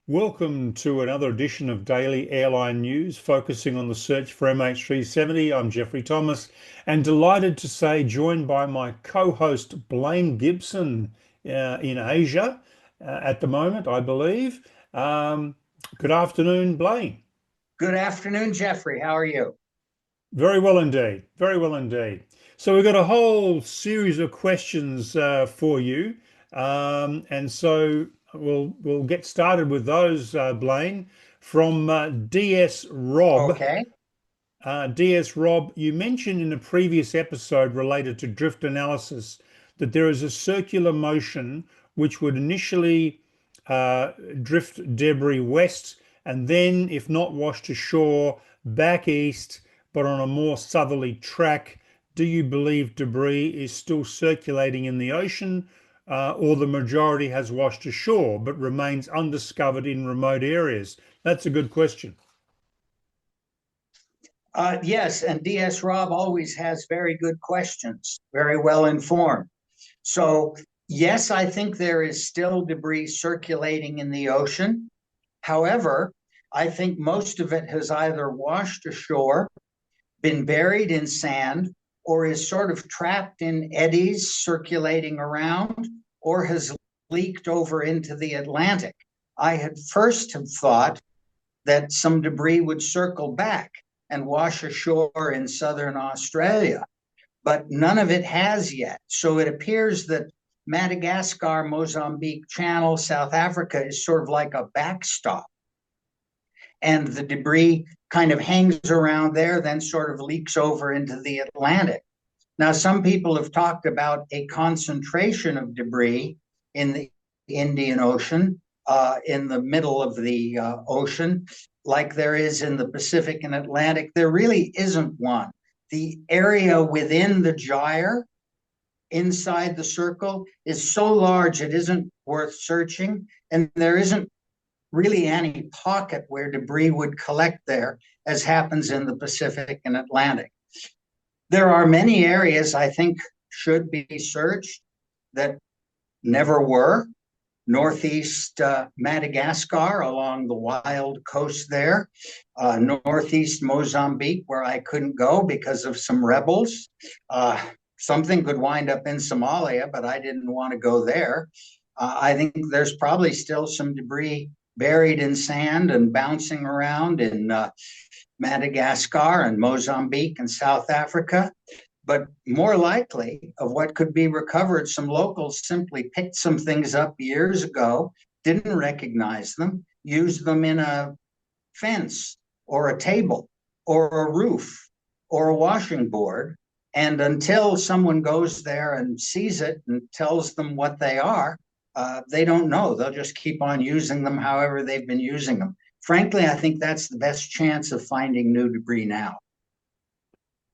Welcome to another edition of Daily Airline News, focusing on the search for MH370. I'm Jeffrey Thomas, and delighted to say, joined by my co-host Blaine Gibson in Asia at the moment, I believe. Good afternoon, Blaine. Good afternoon, Jeffrey. How are you? Very well indeed. Very well indeed. So we've got a whole series of questions for you, and so we'll get started with those, Blaine, from DS Rob. Okay. DS Rob, you mentioned in a previous episode related to drift analysis that there is a circular motion which would initially drift debris west and then, if not washed ashore, back east, but on a more southerly track. Do you believe debris is still circulating in the ocean, or the majority has washed ashore but remains undiscovered in remote areas? That's a good question. Yes, and DS Rob always has very good questions, very well informed. So, yes, I think there is still debris circulating in the ocean. However, I think most of it has either washed ashore, been buried in sand, or is sort of trapped in eddies circulating around, or has leaked over into the Atlantic. I had first have thought that some debris would circle back and wash ashore in southern Australia, but none of it has yet. So it appears that Madagascar, Mozambique Channel, South Africa is sort of like a backstop. And the debris kind of hangs around there, then sort of leaks over into the Atlantic. Now, some people have talked about a concentration of debris in the Indian Ocean, in the middle of the ocean, like there is in the Pacific and Atlantic. There really isn't one. The area within the gyre, inside the circle, is so large it isn't worth searching, and there isn't really any pocket where debris would collect there, as happens in the Pacific and Atlantic. There are many areas I think should be searched that never were. Northeast Madagascar along the wild coast there, northeast Mozambique, where I couldn't go because of some rebels. Something could wind up in Somalia, but I didn't want to go there. I think there's probably still some debris buried in sand and bouncing around in Madagascar and Mozambique and South Africa. But more likely, of what could be recovered, some locals simply picked some things up years ago, didn't recognize them, used them in a fence or a table or a roof or a washing board. And until someone goes there and sees it and tells them what they are, they don't know. They'll just keep on using them however they've been using them. Frankly, I think that's the best chance of finding new debris now.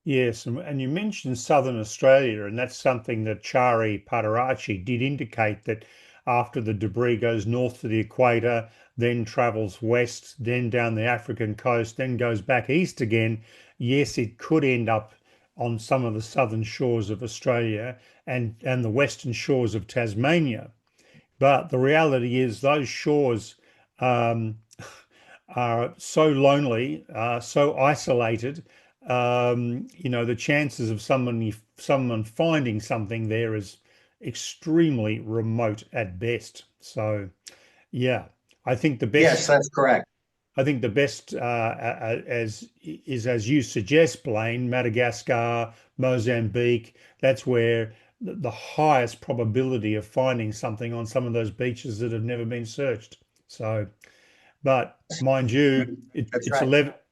Yes, and you mentioned Southern Australia, and that's something that Chari Patarachi did indicate that after the debris goes north to the equator, then travels west, then down the African coast, then goes back east again. Yes, it could end up on some of the southern shores of Australia and the western shores of Tasmania. But the reality is those shores um, are so lonely, so isolated. The chances of someone finding something there is extremely remote at best. So, yeah, I think the Yes, best. that's correct. I think the best, as you suggest, Blaine, Madagascar, Mozambique. That's where the highest probability of finding something on some of those beaches that have never been searched. So. But mind you, That's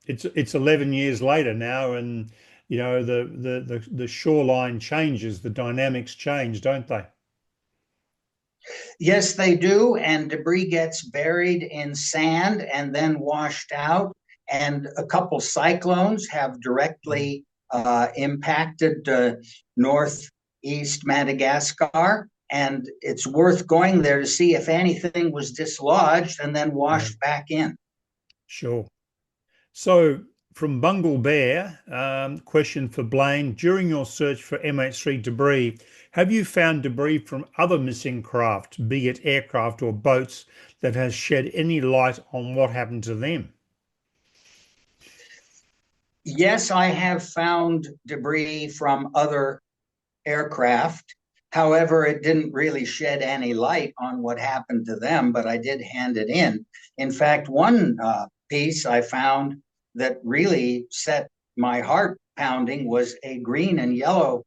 it's right. 11 years later now, and the shoreline changes, the dynamics change, don't they? Yes, they do. And debris gets buried in sand and then washed out. And a couple cyclones have directly impacted northeast Madagascar. And it's worth going there to see if anything was dislodged and then Yeah, washed back in. sure. So From Bungle Bear, question for Blaine. During your search for MH3 debris, have you found debris from other missing craft, be it aircraft or boats, that has shed any light on what happened to them? Yes, I have found debris from other aircraft. However, it didn't really shed any light on what happened to them, but I did hand it in. In fact, one piece I found that really set my heart pounding was a green and yellow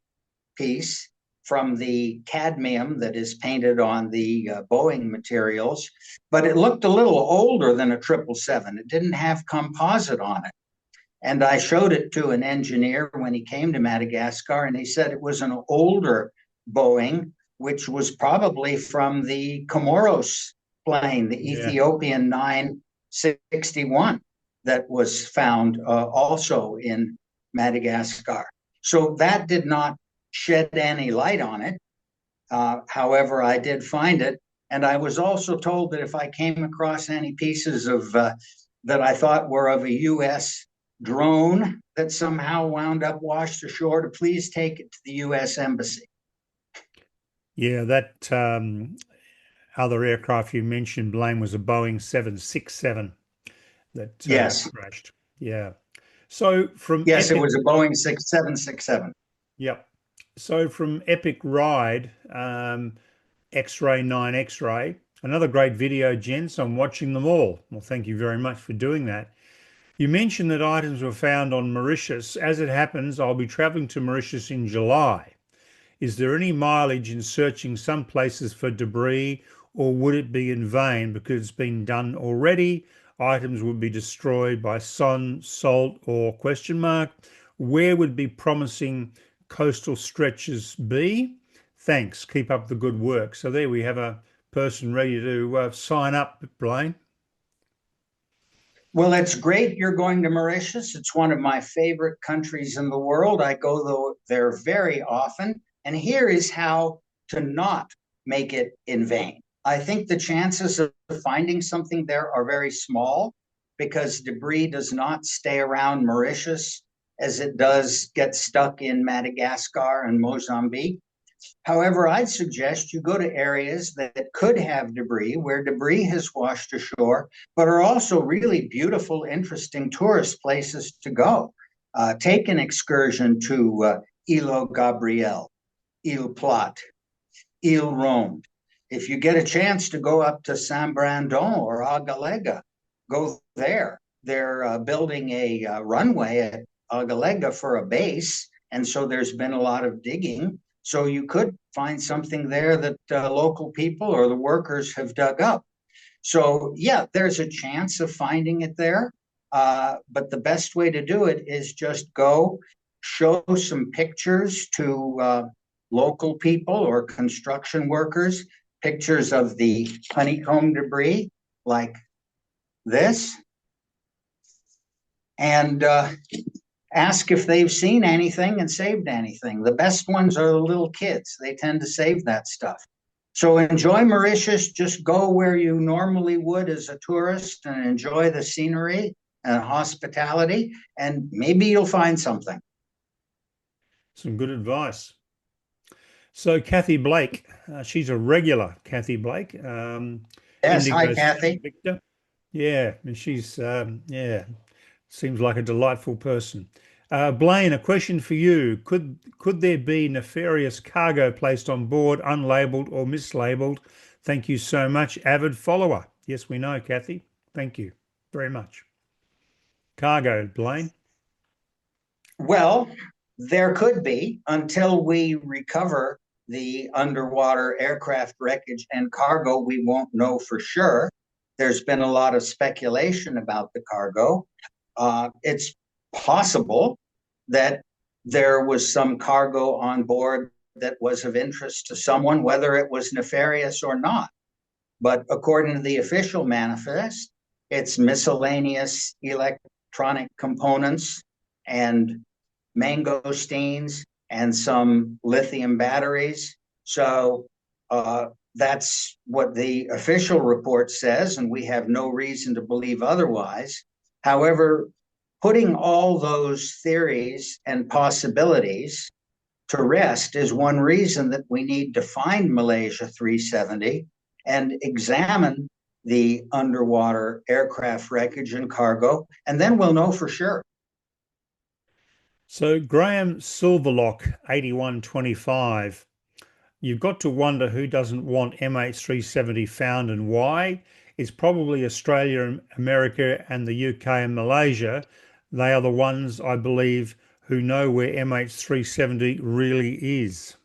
piece from the cadmium that is painted on the Boeing materials, but it looked a little older than a 777. It didn't have composite on it. And I showed it to an engineer when he came to Madagascar, and he said it was an older Boeing, which was probably from the Comoros plane, the Yeah. Ethiopian 961, that was found also in Madagascar. So that did not shed any light on it. However, I did find it. And I was also told that if I came across any pieces of that I thought were of a U.S. drone that somehow wound up washed ashore, to please take it to the U.S. Embassy. Yeah, that other aircraft you mentioned, Blaine, was a Boeing 767 that Yes, crashed. Yeah. So from yes, it Epic, was a Boeing 6767. yep. So from Epic Ride, X-Ray 9 X-Ray, another great video, gents. I'm watching them all. Well, thank you very much for doing that. You mentioned that items were found on Mauritius. As it happens, I'll be traveling to Mauritius in July. Is there any mileage in searching some places for debris, or would it be in vain because it's been done already? Items would be destroyed by sun, salt, or question mark. Where would be promising coastal stretches be? Thanks. Keep up the good work. So there we have a person ready to sign up, Blaine. Well, it's great you're going to Mauritius. It's one of my favorite countries in the world. I go there very often. And here is how to not make it in vain. I think the chances of finding something there are very small because debris does not stay around Mauritius as it does get stuck in Madagascar and Mozambique. However, I'd suggest you go to areas that could have debris, where debris has washed ashore, but are also really beautiful, interesting tourist places to go. Take an excursion to Île Gabriel, Île Plate, Île Ronde. If you get a chance to go up to Saint-Brandon or Agalega, go there. They're building a runway at Agalega for a base, and so there's been a lot of digging. So you could find something there that local people or the workers have dug up. So yeah, there's a chance of finding it there. But the best way to do it is just go show some pictures to local people or construction workers, pictures of the honeycomb debris like this, and ask if they've seen anything and saved anything. The best ones are the little kids. They tend to save that stuff. So enjoy Mauritius. Just go where you normally would as a tourist and enjoy the scenery and hospitality, and maybe you'll find something. Some good advice. So Kathy Blake, she's a regular, Kathy Blake, Yes, hi, Indigo Kathy. Victor. Yeah, and she's yeah, seems like a delightful person. Blaine, a question for you. Could there be nefarious cargo placed on board, unlabeled or mislabeled? Thank you so much, avid follower. Yes, we know, Kathy. Thank you very much. Cargo, Blaine. Well, there could be until we recover the underwater aircraft wreckage and cargo. We won't know for sure. There's been a lot of speculation about the cargo. It's possible that there was some cargo on board that was of interest to someone, whether it was nefarious or not. But according to the official manifest, it's miscellaneous electronic components and mangosteens and some lithium batteries. So that's what the official report says, and we have no reason to believe otherwise. However, putting all those theories and possibilities to rest is one reason that we need to find Malaysia 370 and examine the underwater aircraft wreckage and cargo, and then we'll know for sure. So Graham Silverlock, 8125. You've got to wonder who doesn't want MH370 found and why. It's probably Australia, America, and the UK and Malaysia. They are the ones, I believe, who know where MH370 really is.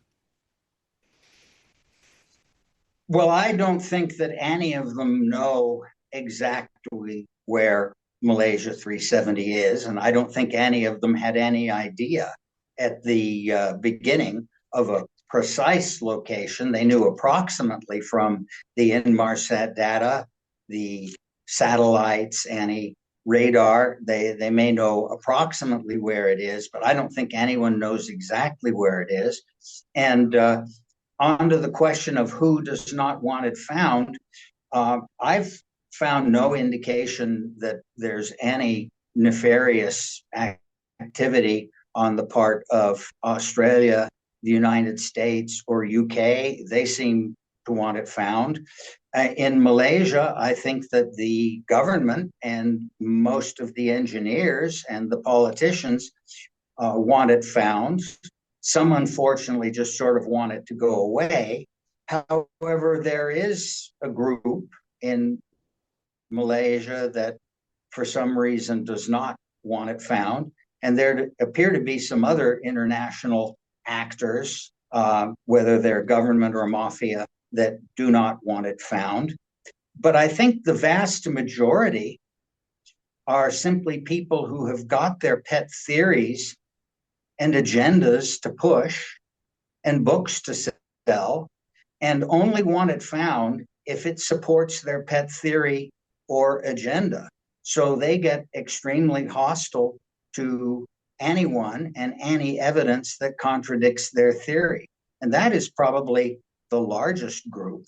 Well, I don't think that any of them know exactly where Malaysia 370 is, and I don't think any of them had any idea at the beginning of a precise location. They knew approximately from the Inmarsat data, the satellites, any radar. They may know approximately where it is, but I don't think anyone knows exactly where it is. And onto the question of who does not want it found, I've found no indication that there's any nefarious activity on the part of Australia, the United States, or UK. They seem to want it found. In Malaysia, I think that the government and most of the engineers and the politicians want it found. Some, unfortunately, just sort of want it to go away. However, there is a group in Malaysia that, for some reason, does not want it found. And there appear to be some other international actors, whether they're government or mafia, that do not want it found. But I think the vast majority are simply people who have got their pet theories and agendas to push and books to sell, and only want it found if it supports their pet theory or agenda. So they get extremely hostile to anyone and any evidence that contradicts their theory. And that is probably the largest group.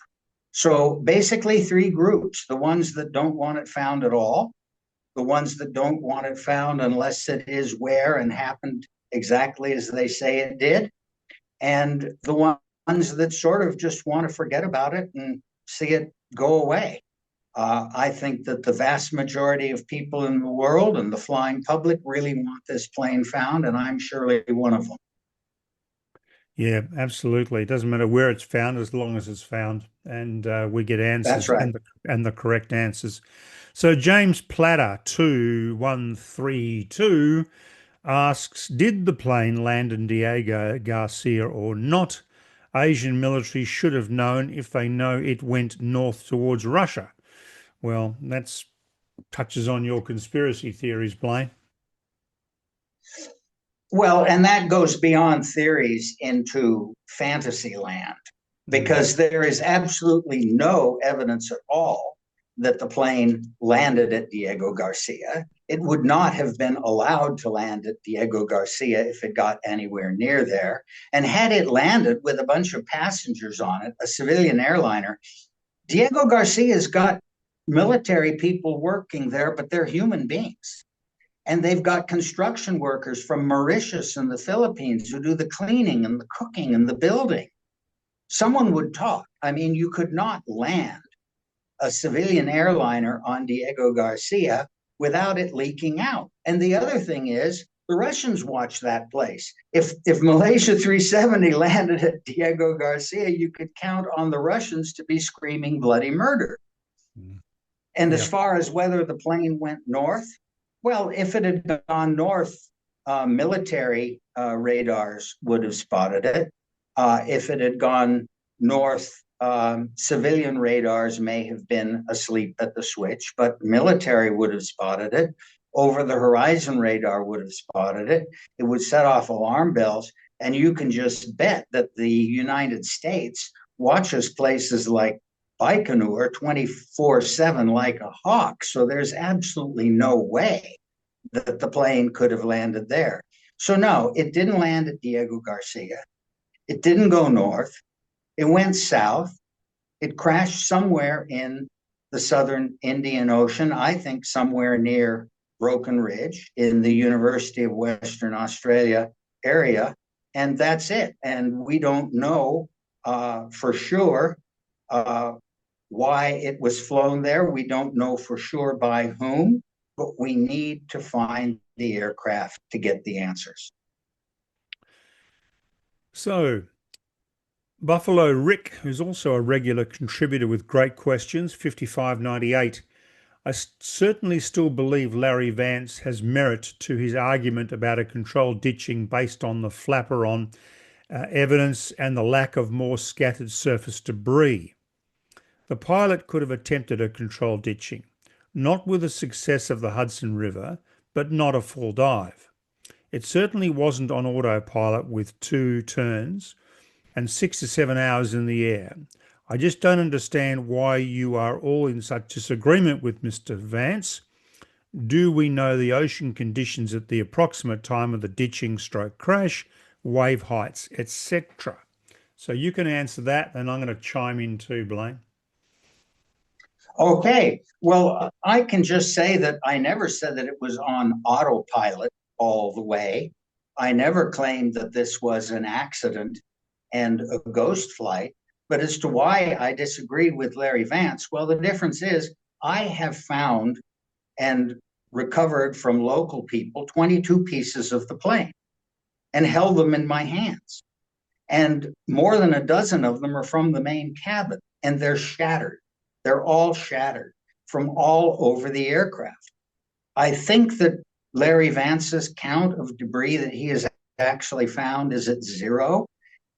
So basically, three groups: the ones that don't want it found at all, the ones that don't want it found unless it is where and happened exactly as they say it did, and the ones that sort of just want to forget about it and see it go away. I think that the vast majority of people in the world and the flying public really want this plane found, and I'm surely one of them. Yeah, absolutely. It doesn't matter where it's found as long as it's found, and we get That's answers right. and the correct answers. So James Platter 2132 asks, did the plane land in Diego Garcia or not? Asian military should have known if they know it went north towards Russia. Well, that's touches on your conspiracy theories, Blaine. Well, and that goes beyond theories into fantasy land, Mm. because there is absolutely no evidence at all that the plane landed at Diego Garcia. It would not have been allowed to land at Diego Garcia if it got anywhere near there. And had it landed with a bunch of passengers on it, a civilian airliner, Diego Garcia's got military people working there, but they're human beings. And they've got construction workers from Mauritius and the Philippines who do the cleaning and the cooking and the building. Someone would talk. I mean, you could not land a civilian airliner on Diego Garcia without it leaking out. And the other thing is, the Russians watch that place. If Malaysia 370 landed at Diego Garcia, you could count on the Russians to be screaming bloody murder. Mm. And as Yeah. far as whether the plane went north, well, if it had gone north, military radars would have spotted it. If it had gone north, civilian radars may have been asleep at the switch, but military would have spotted it. Over the horizon radar would have spotted it. It would set off alarm bells. And you can just bet that the United States watches places like Baikonur 24/7 like a hawk. So there's absolutely no way that the plane could have landed there. So no, it didn't land at Diego Garcia. It didn't go north. It went south. It crashed somewhere in the southern Indian Ocean, I think somewhere near Broken Ridge in the University of Western Australia area, and that's it. And we don't know for sure why it was flown there. We don't know for sure by whom, but we need to find the aircraft to get the answers. So, Buffalo Rick, who's also a regular contributor with great questions, 5598. I certainly still believe Larry Vance has merit to his argument about a controlled ditching based on the flaperon evidence and the lack of more scattered surface debris. The pilot could have attempted a controlled ditching, not with the success of the Hudson River, but not a full dive. It certainly wasn't on autopilot with 2 turns and 6 to 7 hours in the air. I just don't understand why you are all in such disagreement with Mr. Vance. Do we know the ocean conditions at the approximate time of the ditching stroke crash, wave heights, etc.? So you can answer that, and I'm going to chime in too, Blaine. Okay, well, I can just say that I never said that it was on autopilot all the way. I never claimed that this was an accident and a ghost flight. But as to why I disagree with Larry Vance, well, the difference is I have found and recovered from local people 22 pieces of the plane and held them in my hands. And more than a dozen of them are from the main cabin, and they're shattered. They're all shattered from all over the aircraft. I think that Larry Vance's count of debris that he has actually found is at 0.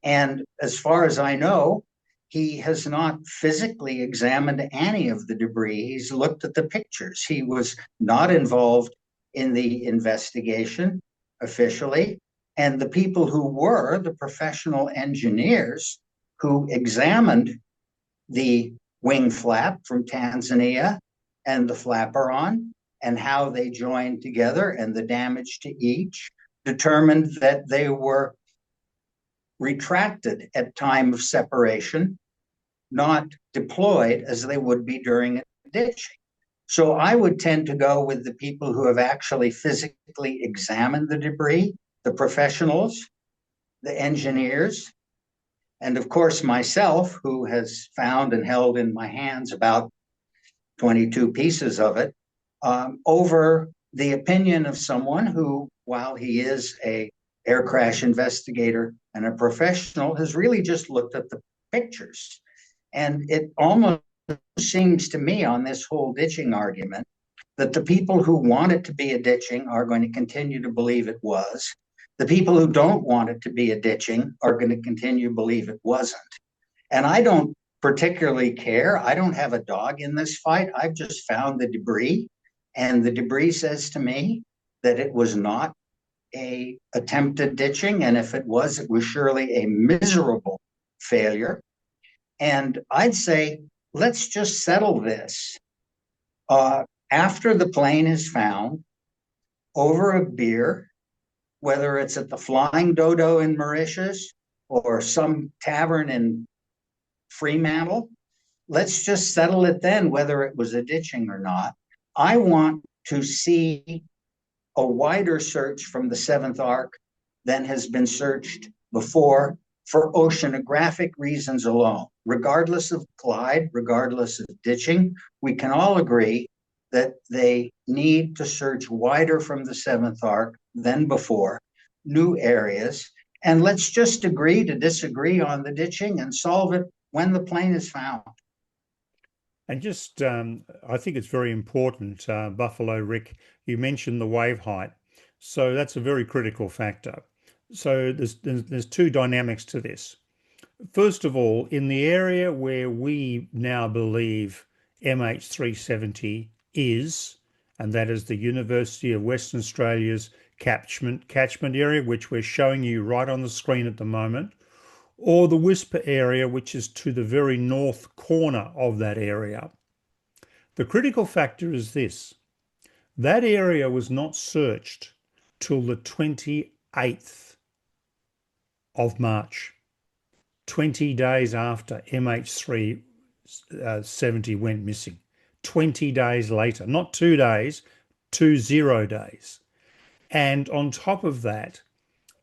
And as far as I know, he has not physically examined any of the debris. He's looked at the pictures. He was not involved in the investigation officially. And the people who were the professional engineers who examined the wing flap from Tanzania and the flaperon and how they joined together and the damage to each determined that they were retracted at time of separation, not deployed as they would be during a ditching. So I would tend to go with the people who have actually physically examined the debris, the professionals, the engineers, and of course myself, who has found and held in my hands about 22 pieces of it, over the opinion of someone who, while he is a air crash investigator and a professional, has really just looked at the pictures. And it almost seems to me on this whole ditching argument that the people who want it to be a ditching are going to continue to believe it was. The people who don't want it to be a ditching are going to continue to believe it wasn't. And I don't particularly care. I don't have a dog in this fight. I've just found the debris, and the debris says to me that it was not a attempted ditching, and if it was surely a miserable failure. And I'd say, let's just settle this. After the plane is found, over a beer, whether it's at the Flying Dodo in Mauritius or some tavern in Fremantle, let's just settle it then, whether it was a ditching or not. I want to see a wider search from the seventh arc than has been searched before for oceanographic reasons alone. Regardless of glide, regardless of ditching, we can all agree that they need to search wider from the seventh arc than before, new areas, and let's just agree to disagree on the ditching and solve it when the plane is found. And just, I think it's very important, Buffalo Rick, you mentioned the wave height. So that's a very critical factor. So there's 2 dynamics to this. First of all, in the area where we now believe MH370 is, and that is the University of Western Australia's catchment area, which we're showing you right on the screen at the moment, or the Whisper area, which is to the very north corner of that area. The critical factor is this: that area was not searched till the 28th of March, 20 days after MH370 went missing. 20 days later, not 2 days, to 0 days. And on top of that,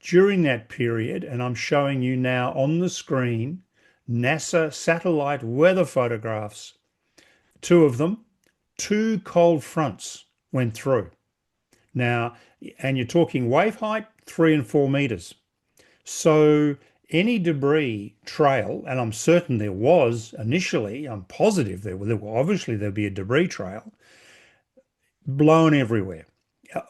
during that period, and I'm showing you now on the screen, NASA satellite weather photographs, two of them, two cold fronts went through. Now, and you're talking wave height, 3 and 4 meters. So any debris trail, and I'm certain there was initially, I'm positive obviously there'd be a debris trail, blown everywhere,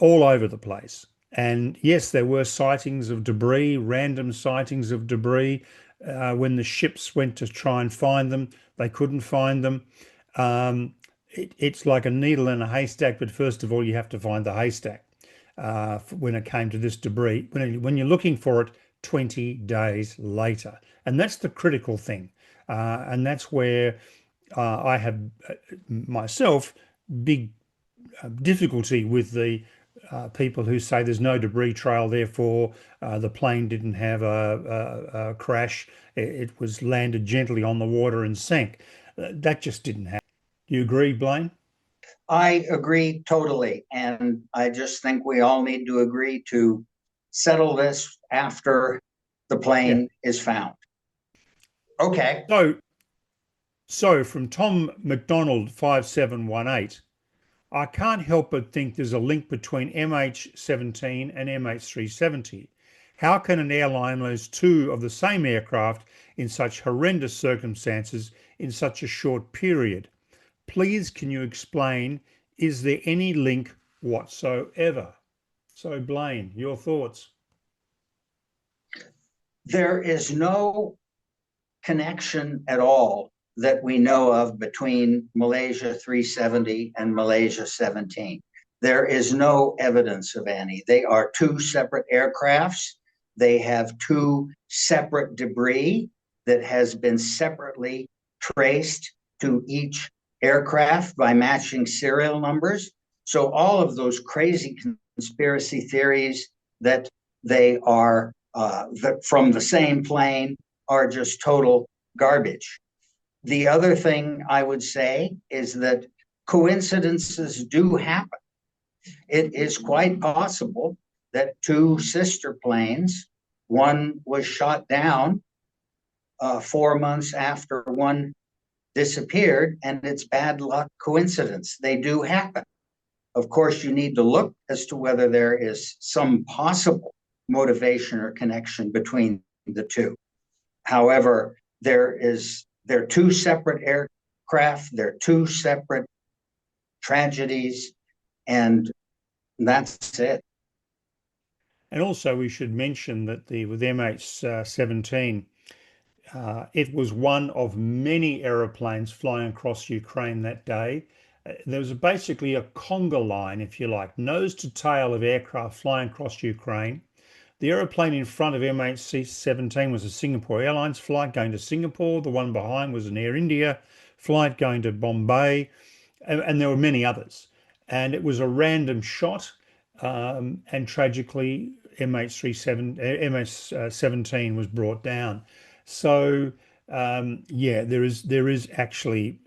all over the place. And yes, there were sightings of debris, random sightings of debris. When the ships went to try and find them, they couldn't find them. It's like a needle in a haystack, but first of all, you have to find the haystack when it came to this debris. When you're looking for it 20 days later. And that's the critical thing. And that's where I have myself big difficulty with the people who say there's no debris trail, therefore the plane didn't have a crash. It was landed gently on the water and sank. That just didn't happen. Do you agree, Blaine? I agree totally. And I just think we all need to agree to settle this after the Yeah. plane is found. Okay. So from Tom McDonald 5718, I can't help but think there's a link between MH17 and MH370. How can an airline lose two of the same aircraft in such horrendous circumstances in such a short period? Please, can you explain? Is there any link whatsoever? So, Blaine, your thoughts? There is no connection at all that we know of between Malaysia 370 and Malaysia 17. There is no evidence of any. They are two separate aircrafts. They have two separate debris that has been separately traced to each aircraft by matching serial numbers. So all of those crazy conspiracy theories that they are from the same plane are just total garbage. The other thing I would say is that coincidences do happen. It is quite possible that two sister planes, one was shot down 4 months after one disappeared, and it's bad luck coincidence. They do happen. Of course, you need to look as to whether there is some possible motivation or connection between the two. However, they're two separate aircraft, they're two separate tragedies, and that's it. And also, we should mention that with MH17, it was one of many aeroplanes flying across Ukraine that day. There was basically a conga line, if you like, nose to tail of aircraft flying across Ukraine. The aeroplane in front of MH17 was a Singapore Airlines flight going to Singapore. The one behind was an Air India flight going to Bombay, and there were many others. And it was a random shot, and tragically, MH17 was brought down. So yeah, there is actually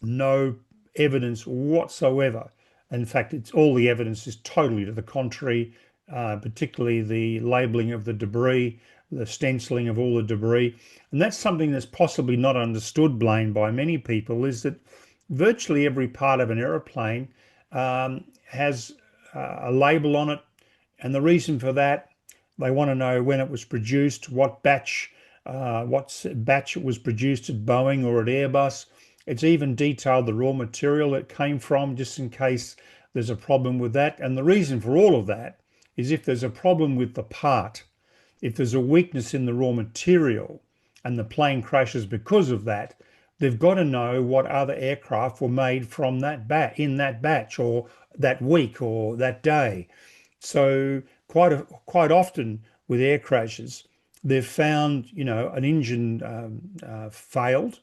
no evidence whatsoever. In fact, it's all the evidence is totally to the contrary, particularly the labeling of the debris, the stenciling of all the debris. And that's something that's possibly not understood, Blaine, by many people, is that virtually every part of an aeroplane has a label on it. And the reason for that, they want to know when it was produced, what batch it was produced at Boeing or at Airbus. It's even detailed the raw material it came from, just in case there's a problem with that. And the reason for all of that is if there's a problem with the part, if there's a weakness in the raw material and the plane crashes because of that, they've got to know what other aircraft were made from in that batch or that week or that day. So quite often with air crashes, they've found an engine failed,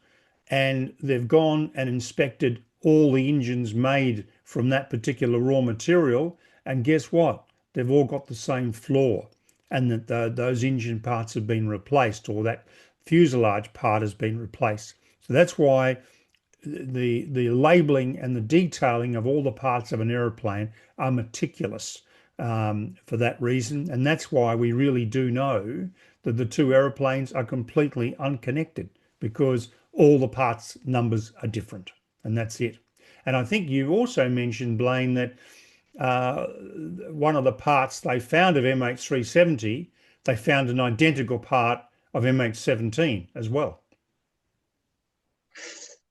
and they've gone and inspected all the engines made from that particular raw material, and guess what? They've all got the same flaw, and that those engine parts have been replaced, or that fuselage part has been replaced. So that's why the labeling and the detailing of all the parts of an aeroplane are meticulous for that reason, and that's why we really do know that the two aeroplanes are completely unconnected because all the parts numbers are different, and that's it. And I think you also mentioned, Blaine, that uh, one of the parts they found of MH370, they found an identical part of MH17 as well.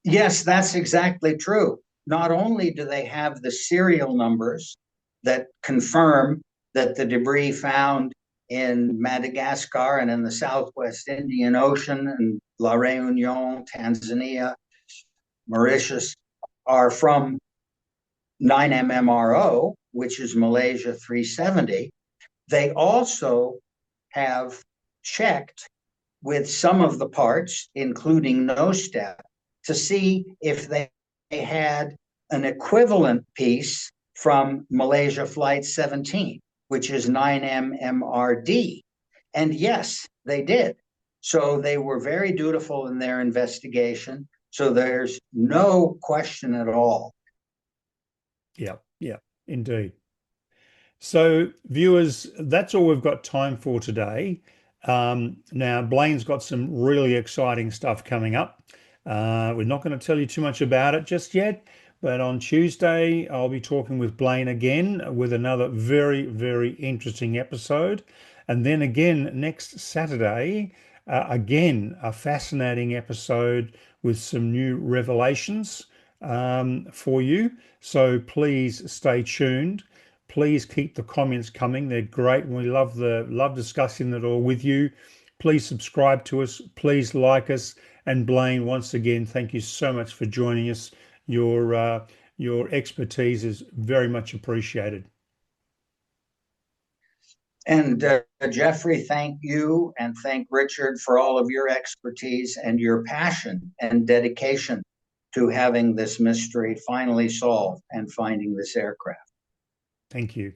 Yes, that's exactly true. Not only do they have the serial numbers that confirm that the debris found in Madagascar and in the Southwest Indian Ocean and La Réunion, Tanzania, Mauritius are from 9MMRO, which is Malaysia 370. They also have checked with some of the parts, including nose step, to see if they had an equivalent piece from Malaysia Flight 17, which is 9MMRD. And yes, they did. So they were very dutiful in their investigation. So there's no question at all. Yeah, yeah, indeed. So, viewers, that's all we've got time for today. Now, Blaine's got some really exciting stuff coming up. We're not going to tell you too much about it just yet, but on Tuesday, I'll be talking with Blaine again with another very, very interesting episode. And then again next Saturday, again, a fascinating episode with some new revelations for you. So please stay tuned. Please keep the comments coming. They're great, and we love discussing it all with you. Please subscribe to us. Please like us. And Blaine, once again, thank you so much for joining us. Your expertise is very much appreciated. And Jeffrey, thank you and thank Richard for all of your expertise and your passion and dedication to having this mystery finally solved and finding this aircraft. Thank you.